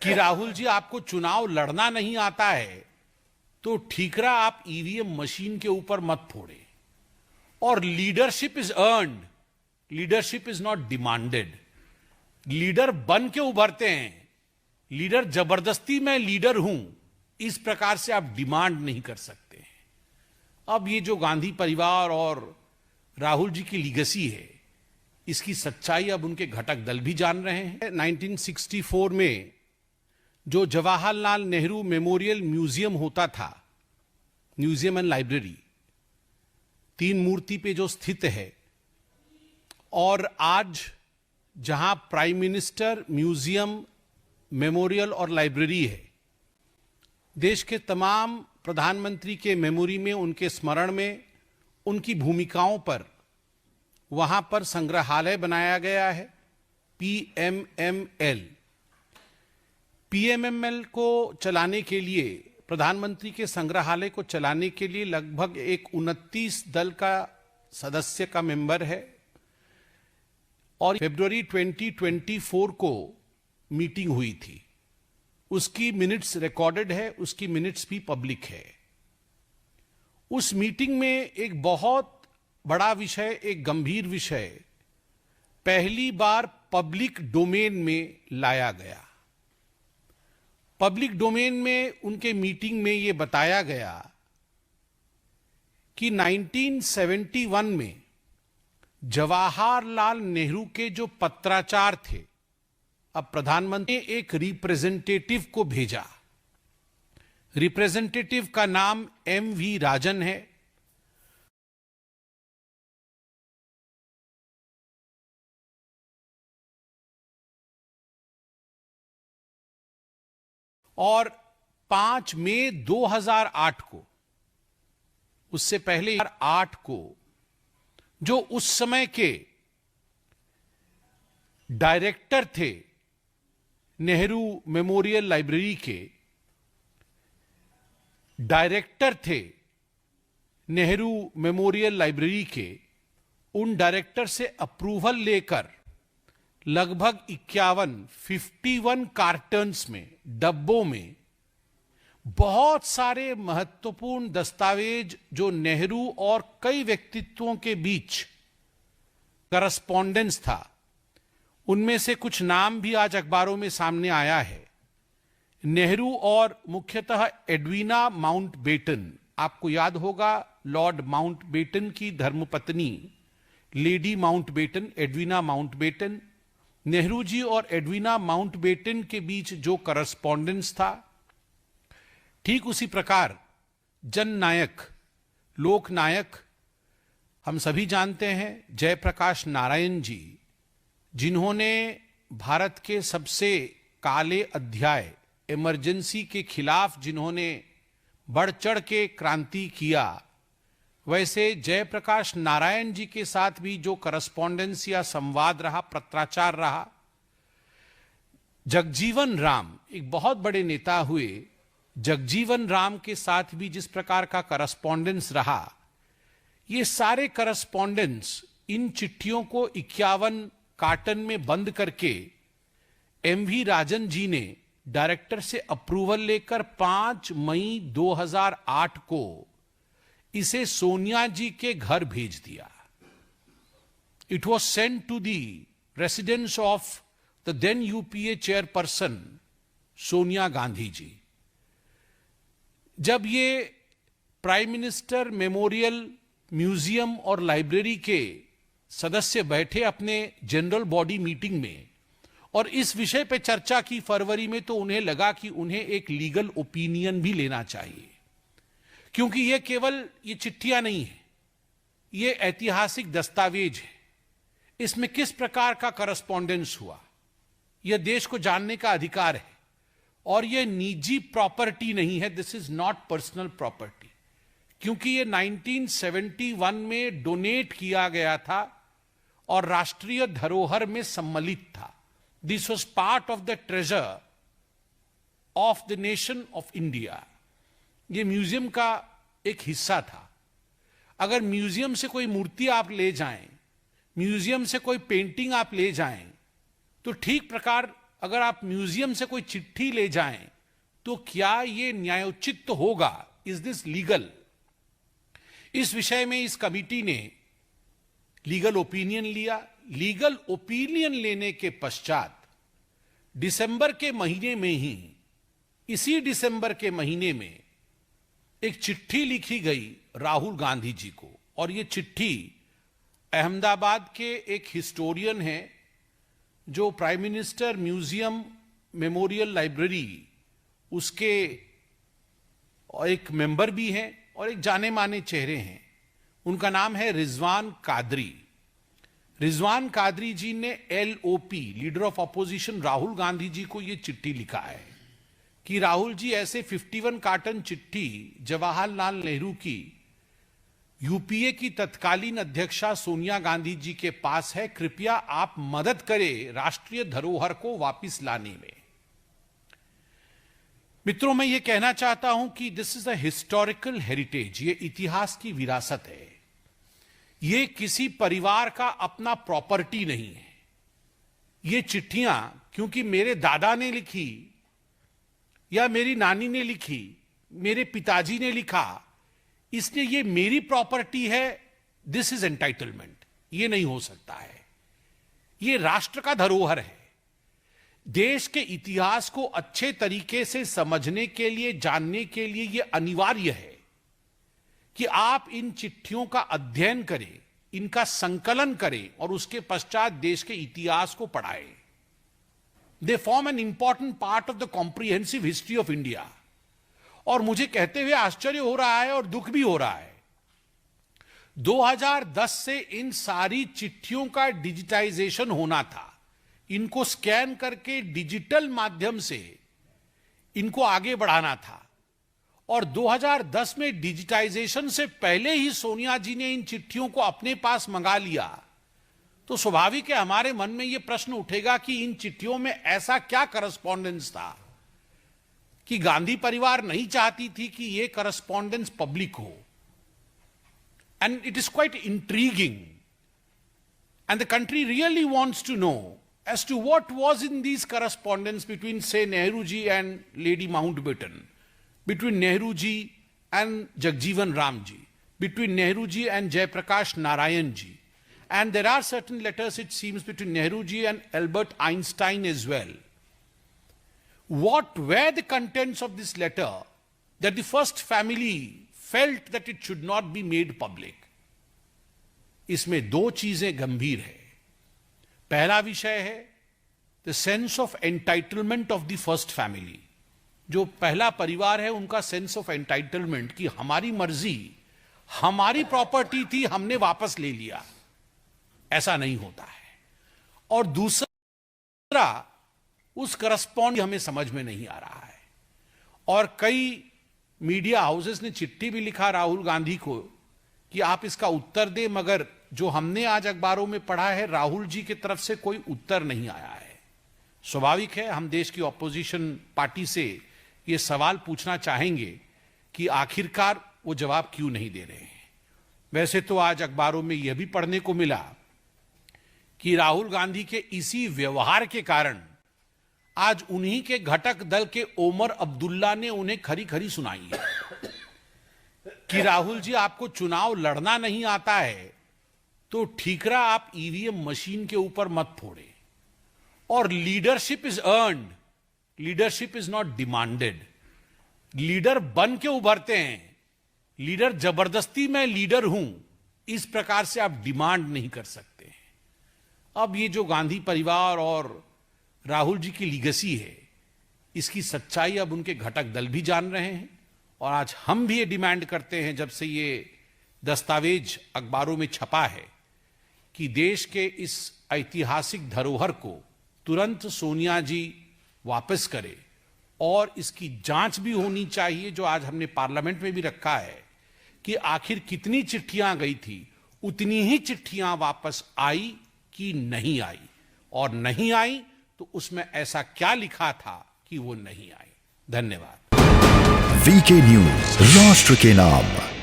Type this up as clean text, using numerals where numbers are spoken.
कि राहुल जी आपको चुनाव लड़ना नहीं आता है तो ठीकरा आप ईवीएम मशीन के ऊपर मत फोड़े। और leadership is earned, leadership is not demanded. Leader बन के उभरते हैं, लीडर जबरदस्ती मैं लीडर हूं इस प्रकार से आप डिमांड नहीं कर सकते हैं। अब ये जो गांधी परिवार और राहुल जी की लीगेसी है, इसकी सच्चाई अब उनके घटक दल भी जान रहे हैं। 1964 में जो जवाहरलाल नेहरू मेमोरियल म्यूजियम होता था, म्यूजियम एंड लाइब्रेरी, तीन मूर्ति पे जो स्थित है, और आज जहां प्राइम मिनिस्टर म्यूजियम, मेमोरियल और लाइब्रेरी है, देश के तमाम प्रधानमंत्री के मेमोरी में, उनके स्मरण में, उनकी भूमिकाओं पर वहां पर संग्रहालय बनाया गया है, पीएमएमएल। पीएमएमएल को चलाने के लिए, प्रधानमंत्री के संग्रहालय को चलाने के लिए लगभग एक 29 दल का सदस्य का मेंबर है। और फरवरी 2024 को मीटिंग हुई थी, उसकी मिनट्स रिकॉर्डेड है, उसकी मिनट्स भी पब्लिक है। उस मीटिंग में एक बहुत बड़ा विषय, एक गंभीर विषय पहली बार पब्लिक डोमेन में लाया गया। पब्लिक डोमेन में उनके मीटिंग में यह बताया गया कि 1971 में जवाहरलाल नेहरू के जो पत्राचार थे, अब प्रधानमंत्री ने एक रिप्रेजेंटेटिव को भेजा। रिप्रेजेंटेटिव का नाम एमवी राजन है। और 5 मई 2008 को, उससे पहले 8 को, जो उस समय के डायरेक्टर थे नेहरू मेमोरियल लाइब्रेरी के, डायरेक्टर थे नेहरू मेमोरियल लाइब्रेरी के, उन डायरेक्टर से अप्रूवल लेकर लगभग 51 कार्टन्स में, डब्बों में बहुत सारे महत्वपूर्ण दस्तावेज जो नेहरू और कई व्यक्तित्वों के बीच करस्पॉन्डेंस था, उनमें से कुछ नाम भी आज अखबारों में सामने आया है। नेहरू और मुख्यतः एडवीना माउंटबेटन, आपको याद होगा लॉर्ड माउंटबेटन की धर्मपत्नी lady Mountbatten, Edwina Mountbatten, Nehru ji और एडवीना माउंटबेटन के बीच जो करस्पॉन्डेंस था, ठीक उसी प्रकार जननायक, लोकनायक, हम सभी जानते हैं जयप्रकाश नारायण जी, जिन्होंने भारत के सबसे काले अध्याय, इमरजेंसी के खिलाफ जिन्होंने बढ़ चढ़ के क्रांति किया, वैसे जयप्रकाश नारायण जी के साथ भी जो करस्पॉन्डेंस या संवाद रहा, पत्राचार रहा। जगजीवन राम, एक बहुत बड़े नेता हुए, जगजीवन राम के साथ भी जिस प्रकार का करस्पॉन्डेंस रहा, ये सारे करस्पॉन्डेंस, इन चिट्ठियों को 51 कार्टन में बंद करके एमवी राजन जी ने डायरेक्टर से अप्रूवल लेकर 5 मई 2008 को इसे सोनिया जी के घर भेज दिया। It was sent to the residence of the then UPA chairperson Sonia Gandhi ji. जब ये प्राइम मिनिस्टर मेमोरियल म्यूजियम और लाइब्रेरी के सदस्य बैठे अपने जनरल बॉडी मीटिंग में और इस विषय पे चर्चा की फरवरी में, तो उन्हें लगा कि उन्हें एक लीगल ओपिनियन भी लेना चाहिए, क्योंकि ये केवल ये चिट्ठियां नहीं है, ये ऐतिहासिक दस्तावेज है। इसमें किस प्रकार का करस्पॉन्डेंस हुआ, यह देश को जानने का अधिकार है। और यह निजी प्रॉपर्टी नहीं है, this is not personal property, क्योंकि यह 1971 में डोनेट किया गया था और राष्ट्रीय धरोहर में सम्मिलित था। This was part of the treasure of the nation of India. ये म्यूजियम का एक हिस्सा था। अगर म्यूजियम से कोई मूर्ति आप ले जाएं, म्यूजियम से कोई पेंटिंग आप ले जाएं, तो ठीक प्रकार अगर आप म्यूजियम से कोई चिट्ठी ले जाएं तो क्या ये न्यायोचित होगा? Is this legal? इस विषय में इस कमिटी ने लीगल ओपिनियन लिया। लीगल ओपिनियन लेने के पश्चात दिसंबर के महीने में ही, इसी दिसंबर के महीने में एक चिट्ठी लिखी गई राहुल गांधी जी को, और ये चिट्ठी अहमदाबाद के एक हिस्टोरियन हैं जो prime minister museum memorial library उसके एक मेंबर भी हैं और एक जाने माने चेहरे हैं। उनका नाम है रिजवान कादरी। रिजवान कादरी जी ने LOP, leader of opposition Rahul Gandhi ji को यह चिट्ठी लिखा है कि राहुल जी, ऐसे 51 कार्टन चिट्ठी जवाहरलाल नेहरू की यूपीए की तत्कालीन अध्यक्षा सोनिया गांधी जी के पास है। कृपया आप मदद करें राष्ट्रीय धरोहर को वापस लाने में। मित्रों, मैं ये कहना चाहता हूं कि this is a historical heritage. ये इतिहास की विरासत है। ये किसी परिवार का अपना प्रॉपर्टी नहीं है। ये चिट्ठियां क्योंकि मेरे दादा ने लिखी या मेरी नानी ने लिखी, मेरे पिताजी ने लिखा, इसलिए ये मेरी प्रॉपर्टी है, दिस इज एंटाइटलमेंट। ये नहीं हो सकता है। ये राष्ट्र का धरोहर है। देश के इतिहास को अच्छे तरीके से समझने के लिए, जानने के लिए यह अनिवार्य है कि आप इन चिट्ठियों का अध्ययन करें, इनका संकलन करें और उसके पश्चात देश के इतिहास को पढ़ाएं। They form an important part of the comprehensive history of India. और मुझे कहते हुए आश्चर्य हो रहा है और दुख भी हो रहा है, 2010 से इन सारी चिट्ठियों का डिजिटाइजेशन होना था। इनको स्कैन करके डिजिटल माध्यम से इनको आगे बढ़ाना था। और 2010 में डिजिटाइजेशन से पहले ही सोनिया जी ने इन चिट्ठियों को अपने पास मंगा लिया, तो स्वाभाविक है हमारे मन में यह प्रश्न उठेगा कि इन चिट्ठियों में ऐसा क्या करस्पॉन्डेंस था कि गांधी परिवार नहीं चाहती थी कि यह करस्पॉन्डेंस पब्लिक हो। And it is quite intriguing and the country really wants to know as to what was in these correspondence between, say, Nehru ji and Lady Mountbatten, between Nehru ji and Jagjeevan Ram ji, between Nehru ji and Jayaprakash Narayan ji. And there are certain letters, it seems, between Nehru ji and Albert Einstein as well. What were the contents of this letter that the first family felt that it should not be made public? इसमें दो चीजें गंभीर है। पहला विषय है the sense of entitlement of the first family. जो पहला परिवार है उनका सेंस ऑफ एंटाइटलमेंट कि हमारी मर्जी, हमारी प्रॉपर्टी थी, हमने वापस ले लिया। ऐसा नहीं होता है। और दूसरा, उस करस्पॉन्ड हमें समझ में नहीं आ रहा है। और कई मीडिया हाउसेस ने चिट्ठी भी लिखा राहुल गांधी को कि आप इसका उत्तर दें, मगर जो हमने आज अखबारों में पढ़ा है, राहुल जी की तरफ से कोई उत्तर नहीं आया है। स्वाभाविक है, हम देश की ऑपोजिशन पार्टी से ये सवाल पूछना चाहेंगे कि आखिरकार वो जवाब क्यों नहीं दे रहे हैं। वैसे तो आज अखबारों में यह भी पढ़ने को मिला कि राहुल गांधी के इसी व्यवहार के कारण आज उन्हीं के घटक दल के ओमर अब्दुल्ला ने उन्हें खरी खरी सुनाई है कि राहुल जी, आपको चुनाव लड़ना नहीं आता है तो ठीकरा आप ईवीएम मशीन के ऊपर मत फोड़े। और leadership is earned, leadership is not demanded. Leader बन के उभरते हैं, लीडर जबरदस्ती मैं लीडर हूं, इस प्रकार से आप डिमांड नहीं कर सकते हैं। अब ये जो गांधी परिवार और राहुल जी की लीगेसी है, इसकी सच्चाई अब उनके घटक दल भी जान रहे हैं। और आज हम भी ये डिमांड करते हैं, जब से ये दस्तावेज अखबारों में छपा है, कि देश के इस ऐतिहासिक धरोहर को तुरंत सोनिया जी वापस करे और इसकी जांच भी होनी चाहिए, जो आज हमने पार्लियामेंट में भी रखा है, कि आखिर कितनी चिट्ठियां गई थी, उतनी ही चिट्ठियां वापस आई कि नहीं आई, और नहीं आई तो उसमें ऐसा क्या लिखा था कि वो नहीं आई। धन्यवाद। वीके न्यूज, राष्ट्र के नाम।